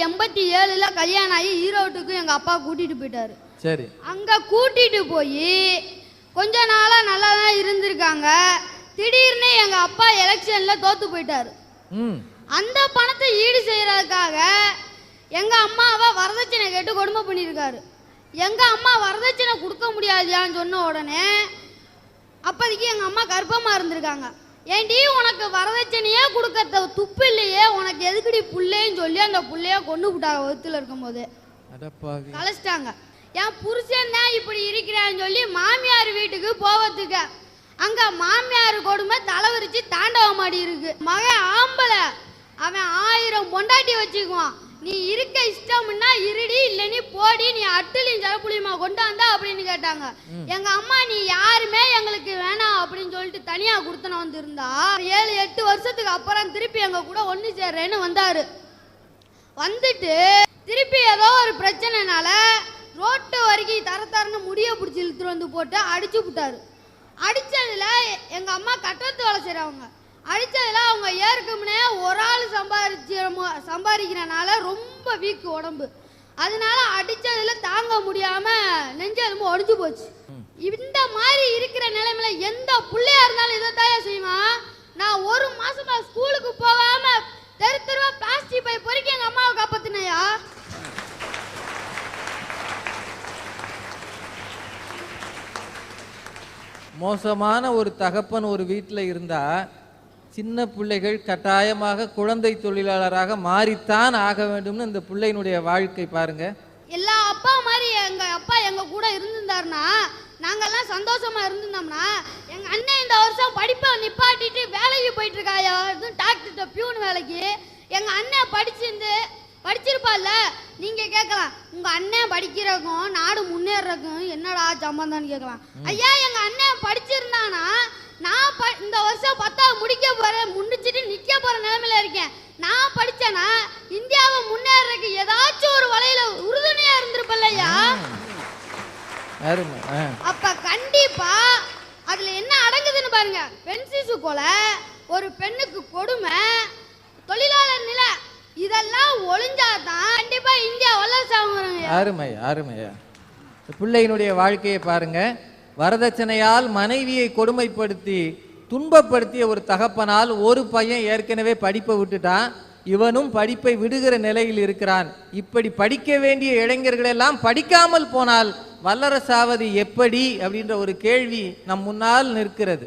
1987ல கல்யாணம் ஆகி ஈரோட்டுக்கு எங்க அப்பா கூட்டிட்டு போயிட்டாரு. சரி. அங்க கூட்டிட்டு போய் கொஞ்ச நாளா நல்லா தான் இருந்திருக்காங்க. திடீர்னு எங்க அப்பா எலெக்ஷன்ல தோத்து போயிட்டாரு. அந்த பணத்தை ஈடு செய்யறதுக்காக எங்க அம்மாவை வரதட்சணை கேட்டு கொடுமை பண்ணியிருக்காரு. எங்க அம்மா வரதட்சணை கொடுக்க முடியாதுயான்னு சொன்ன உடனே அப்போதைக்கு எங்க அம்மா கர்ப்பமா இருந்திருக்காங்க. ஏண்டி உனக்கு வரதட்சணையே கொடுக்க துப்பு இல்லையே, உனக்கு எதுக்குடி புள்ளைன்னு சொல்லி அந்த புள்ளைய கொண்டு விட்டாங்க. வகுத்துல இருக்கும் போது கலைச்சிட்டாங்க. என் புருஷன் தான் இப்படி இருக்கிறான்னு சொல்லி மாமியார் வீட்டுக்கு போவதுக்கு அங்க மாமியார் கொடுமை தலைவரிச்சு தாண்டவமாடி இருக்கு. மகன் ஆம்பளை, அவன் 1000 பொண்டாட்டி வச்சுக்குவான். நீ இருக்க இஷ்டம்னா இருடி, இல்லை நீ போடி, நீ அட்டுலையும் ஜலப்புளியுமா கொண்டு வந்தா அப்படின்னு கேட்டாங்க. எங்க அம்மா நீ யாருமே எங்களுக்கு வேணாம் அப்படின்னு சொல்லிட்டு தனியா கொடுத்தன வந்து இருந்தா 7-8 வருஷத்துக்கு அப்புறம் திருப்பி எங்க கூட ஒண்ணு சேர்றேன்னு வந்தாரு. வந்துட்டு திருப்பி ஏதோ ஒரு பிரச்சனைனால ரோட்டு வரைக்கும் தரன்னு முடிய பிடிச்சி இழுத்துட்டு வந்து போட்டு அடிச்சு விட்டாரு. அடிச்சதுல எங்க அம்மா கட்டத்து வேலை செய்றவங்க. அடிச்சதுல அவங்க ஏற்கனவே ஒரு ஆள் சம்பாதிக்கிறனால ரொம்ப வீக்கு உடம்பு. அதனால அடிச்சதுல தாங்க முடியாம நெஞ்செலும்பு ஒடிஞ்சு போச்சு. இந்த மாதிரி இருக்கிற நிலைமையில எந்த பிள்ளையா இருந்தாலும் இதைத்தான் செய்வான். நான் ஒரு மாசமா ஸ்கூலுக்கு போகாம தெரு தெருவா பிளாஸ்டிக் பை பொறுக்கி எங்க அம்மாவை காப்பாத்தினையா. மோசமான ஒரு தகப்பன் ஒரு வீட்டில் இருந்தா சின்ன பிள்ளைகள் கட்டாயமாக குழந்தை தொழிலாளராக மாறித்தான் ஆக வேண்டும்னு இந்த பிள்ளையினுடைய வாழ்க்கை பாருங்க. எல்லா அப்பா மாதிரி எங்க அப்பா எங்க கூட இருந்திருந்தாருன்னா நாங்கெல்லாம் சந்தோஷமா இருந்திருந்தோம்னா. எங்க அண்ணன் இந்த வருஷம் படிப்பை நிப்பாட்டிட்டு வேலைக்கு போயிட்டு இருக்காயா, டாக்டர் பியூன் வேலைக்கு. எங்க அண்ணன் படிச்சிருப்பால. நீங்க கேட்கலாம் உங்க அண்ணன் படிக்கிறக்கும் நாடு முன்னேறக்கும் என்னடா சம்பந்தம்னு கேட்கலாம். ஐயா எங்க அண்ணன் படிச்சிருந்தானா நான் இந்த வருஷம் 10வது முடிக்க போறேன், முடிச்சுட்டு நிக்க போற நிலைமையில இருக்கேன். நான் படிச்சேனா இந்தியாவை முன்னேறதுக்கு ஏதாச்சும் ஒரு வலையில உறுதுணையா இருந்திருப்பல்லையா. அப்ப கண்டிப்பா அதுல என்ன அடங்குதுன்னு பாருங்க. பெண் சிசு கொலை, ஒரு பெண்ணுக்கு கொடுமை, தொழிலாளர் நிலை, இதெல்லாம் ஒளிஞ்சாதான் கண்டிப்பா இந்தியா வல்லரசு ஆகுறாங்க. அருமையா பிள்ளையினுடைய வாழ்க்கையை பாருங்க. வரதட்சணையால் மனைவியை கொடுமைப்படுத்தி துன்பப்படுத்திய ஒரு தகப்பனால் ஒரு பையன் ஏற்கனவே படிப்பை விட்டுட்டான், இவனும் படிப்பை விடுகிற நிலையில் இருக்கிறான். இப்படி படிக்க வேண்டிய இளைஞர்கள் எல்லாம் படிக்காமல் போனால் வல்லரசாவது எப்படி அப்படின்ற ஒரு கேள்வி நம் முன்னால் நிற்கிறது.